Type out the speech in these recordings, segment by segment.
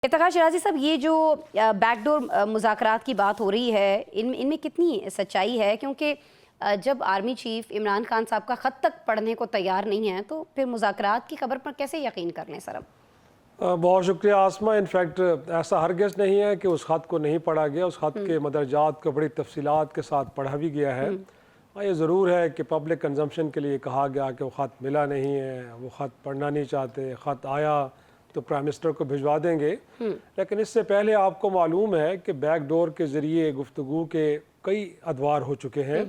इफ्तिखार शिराजी साहब, ये जो बैकडोर मुज़ाकरात की बात हो रही है, इनमें कितनी सच्चाई है? क्योंकि जब आर्मी चीफ इमरान खान साहब का ख़त तक पढ़ने को तैयार नहीं है, तो फिर मुज़ाकरात की खबर पर कैसे यकीन कर लें सर? अब बहुत शुक्रिया आसमा। इनफैक्ट ऐसा हरगिज़ नहीं है कि उस ख़त को नहीं पढ़ा गया। उस ख़त के मदरजात को बड़ी तफसीलात के साथ पढ़ा भी गया है। ये ज़रूर है कि पब्लिक कंजम्पशन के लिए कहा गया कि वो ख़त मिला नहीं है, वो ख़त पढ़ना नहीं चाहते, ख़त आया तो प्राइम मिनिस्टर को भिजवा देंगे। लेकिन इससे पहले आपको मालूम है कि बैकडोर के ज़रिए गुफ्तगू के कई अदवार हो चुके हैं।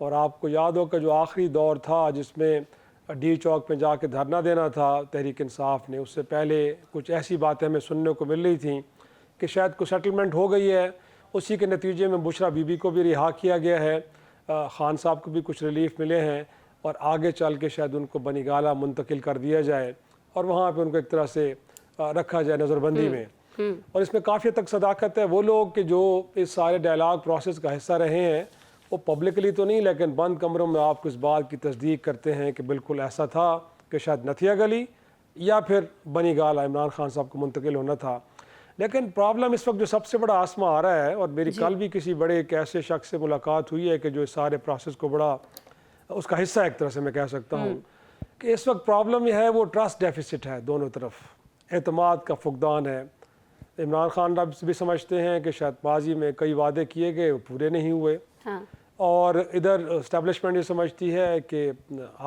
और आपको याद हो कि जो आखिरी दौर था जिसमें डी चौक पे जाके धरना देना था तहरीक इंसाफ ने, उससे पहले कुछ ऐसी बातें हमें सुनने को मिल रही थी कि शायद कुछ सेटलमेंट हो गई है। उसी के नतीजे में बुशरा बीबी को भी रिहा किया गया है, खान साहब को भी कुछ रिलीफ मिले हैं और आगे चल के शायद उनको बनीगाला मुंतकिल कर दिया जाए और वहाँ पे उनको एक तरह से रखा जाए नज़रबंदी में। और इसमें काफ़ी तक सदाकत है। वो लोग कि जो इस सारे डायलॉग प्रोसेस का हिस्सा रहे हैं, वो पब्लिकली तो नहीं लेकिन बंद कमरों में आपको इस बात की तस्दीक करते हैं कि बिल्कुल ऐसा था कि शायद नथिया गली या फिर बनी गाला इमरान खान साहब को मुंतकिल होना था। लेकिन प्रॉब्लम इस वक्त जो सबसे बड़ा आसमा आ रहा है, और मेरी कल भी किसी बड़े एक ऐसे शख्स से मुलाकात हुई है कि जो इस सारे प्रोसेस को बड़ा उसका हिस्सा एक तरह से मैं कह सकता हूँ कि इस वक्त प्रॉब्लम यह है वो ट्रस्ट डेफिसिट है, दोनों तरफ एतमाद का फुकदान है। इमरान खान भी समझते हैं कि शायद माजी में कई वादे किए गए वो पूरे नहीं हुए। हाँ। और इधर इस्टेब्लिशमेंट ये समझती है कि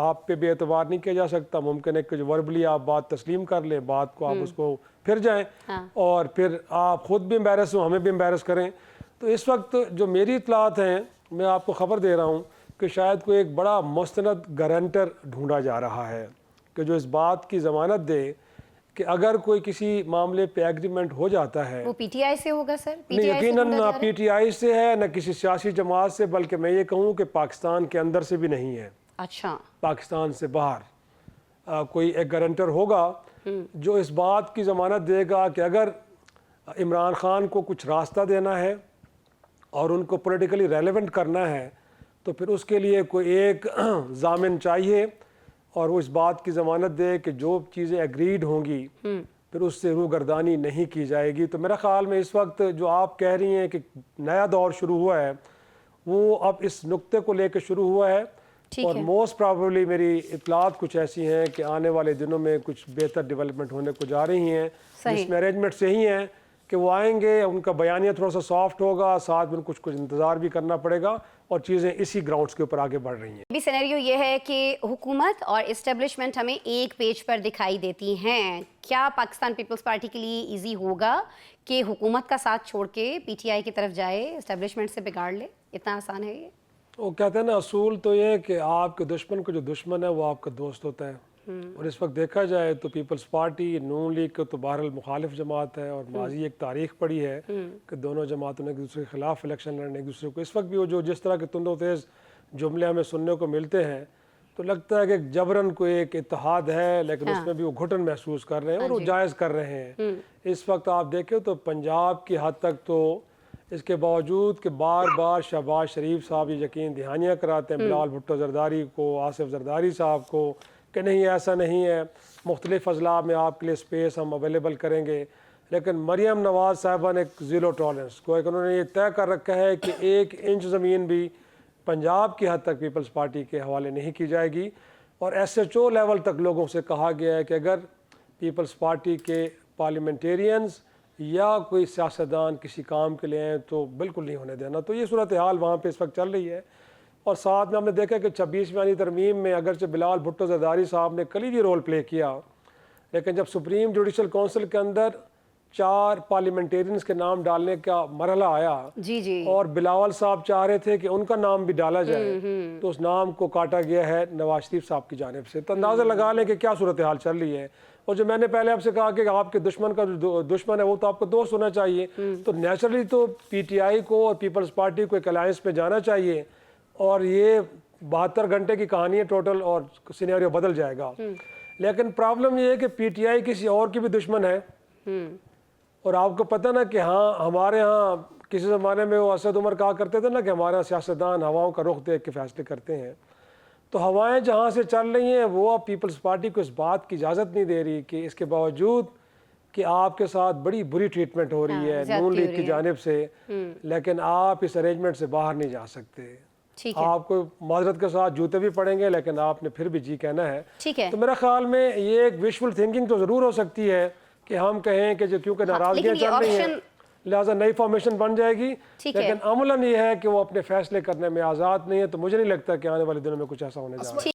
आप पे भी एतबार नहीं किया जा सकता। मुमकिन है कि जो वर्बली आप बात तस्लीम कर लें, बात को आप उसको फिर जाएं। हाँ। और फिर आप ख़ुद भी एम्बेरस हो, हमें भी एम्बेरस करें। तो इस वक्त जो मेरी इतलात हैं, मैं आपको ख़बर दे रहा हूँ कि शायद कोई एक बड़ा मुस्तनद गारंटर ढूंढा जा रहा है कि जो इस बात की ज़मानत दे कि अगर कोई किसी मामले पे एग्रीमेंट हो जाता है। वो पीटीआई से होगा सर? नहीं, यकीनन ना पीटीआई से है ना किसी सियासी जमात से, बल्कि मैं ये कहूँ कि पाकिस्तान के अंदर से भी नहीं है। अच्छा, पाकिस्तान से बाहर कोई एक गारंटर होगा जो इस बात की ज़मानत देगा कि अगर इमरान खान को कुछ रास्ता देना है और उनको पॉलिटिकली रेलेवेंट करना है तो फिर उसके लिए कोई एक जामिन चाहिए और वो इस बात की ज़मानत दे कि जो चीज़ें एग्रीड होंगी फिर उससे रूगर्दानी नहीं की जाएगी। तो मेरा ख़्याल में इस वक्त जो आप कह रही हैं कि नया दौर शुरू हुआ है, वो अब इस नुक्ते को लेकर शुरू हुआ है। और मोस्ट प्रॉबेबली मेरी इतलात कुछ ऐसी हैं कि आने वाले दिनों में कुछ बेहतर डेवलपमेंट होने को जा रही हैं, जिसमें अरेंजमेंट से ही हैं कि वो आएंगे, उनका बयानिया थोड़ा सा सॉफ्ट होगा, साथ में कुछ इंतज़ार भी करना पड़ेगा और चीज़ें इसी ग्राउंड्स के ऊपर आगे बढ़ रही हैं। अभी सिनेरियो ये है कि हुकूमत और इस्टेब्लिशमेंट हमें एक पेज पर दिखाई देती हैं। क्या पाकिस्तान पीपल्स पार्टी के लिए इजी होगा कि हुकूमत का साथ छोड़ के पीटीआई की तरफ जाए, इस्टेब्लिशमेंट से बिगाड़ ले? इतना आसान है ये? वो कहते हैं ना, असूल तो ये है कि आपके दुश्मन को जो दुश्मन है वो आपका दोस्त होता है। और इस वक्त देखा जाए तो पीपल्स पार्टी नून लीग को तो बहरहाल मुखालिफ जमात है और माजी एक तारीख पड़ी है कि दोनों जमातों ने एक दूसरे के खिलाफ इलेक्शन लड़ने, एक दूसरे को इस वक्त भी वो जो जिस तरह के तुंदो तेज़ जुमले हमें सुनने को मिलते हैं तो लगता है कि जबरन कोई एक इत्तेहाद है, लेकिन उसमें भी वो घुटन महसूस कर रहे हैं और वो जायज़ कर रहे हैं। इस वक्त आप देखें तो पंजाब की हद तक तो इसके बावजूद कि बार बार शहबाज शरीफ साहब ये यकीन दहानियाँ कराते हैं बिलावल भुट्टो जरदारी को, आसिफ जरदारी साहब को कि नहीं ऐसा नहीं है, मुख्तलिफ अजला में आपके लिए स्पेस हम अवेलेबल करेंगे। लेकिन मरियम नवाज़ साहबा ने ज़ीरो टॉलरेंस को उन्होंने ये तय कर रखा है कि 1 इंच ज़मीन भी पंजाब की हद तक पीपल्स पार्टी के हवाले नहीं की जाएगी। और SHO लेवल तक लोगों से कहा गया है कि अगर पीपल्स पार्टी के पार्लियामेंटेरियंस या कोई सियासतदान किसी काम के लिए हैं तो बिल्कुल नहीं होने देना। तो ये सूरत हाल वहाँ पे इस वक्त चल रही है। और साथ में हमने देखा कि 26वीं तरमीम में अगरचे बिलावल भुट्टो जरदारी साहब ने कलीदी रोल प्ले किया, लेकिन जब सुप्रीम जुडिशल काउंसिल के अंदर 4 पार्लियामेंटेरियंस के नाम डालने का मरहला आया और बिलावल साहब चाह रहे थे कि उनका नाम भी डाला जाए तो उस नाम को काटा गया है नवाज शरीफ साहब की जानिब से। तो अंदाज़ा लगा लें कि क्या सूरत हाल चल रही है। और जो मैंने पहले आपसे कहा कि आपके दुश्मन का जो दुश्मन है वो तो आपका दोस्त होना चाहिए, तो नेचुरली तो पीटीआई को और पीपल्स पार्टी को एक अलायंस में जाना चाहिए और ये 72 घंटे की कहानी है टोटल और सिनेरियो बदल जाएगा। लेकिन प्रॉब्लम ये है कि पीटीआई किसी और की भी दुश्मन है। और आपको पता ना कि हाँ, हमारे यहाँ किसी ज़माने में वो असद उमर कहा करते थे ना कि हमारे यहाँ सियासतदान हवाओं का रुख देख के फैसले करते हैं। तो हवाएं जहाँ से चल रही हैं वो अब पीपल्स पार्टी को इस बात की इजाज़त नहीं दे रही कि इसके बावजूद کہ آپ کے ساتھ بڑی بری ٹریٹمنٹ ہو رہی ہے نون لیگ کی جانب سے، لیکن آپ اس ارینجمنٹ سے باہر نہیں جا سکتے. ٹھیک ہے آپ کو معذرت کے ساتھ جوتے بھی پڑیں گے لیکن آپ نے پھر بھی جی کہنا ہے. ٹھیک ہے تو میرا خیال میں یہ ایک وشفل تھنکنگ تو ضرور ہو سکتی ہے کہ ہم کہیں کہ جو کیونکہ ناراضگیاں لیکن یہ چل رہی ہیں option- لہٰذا نئی فارمیشن بن جائے گی، ٹھیک ہے لیکن عملاً یہ ہے کہ وہ اپنے فیصلے کرنے میں آزاد نہیں ہے. تو مجھے نہیں لگتا کہ آنے والے دنوں میں کچھ ایسا ہونے جا رہا ہے.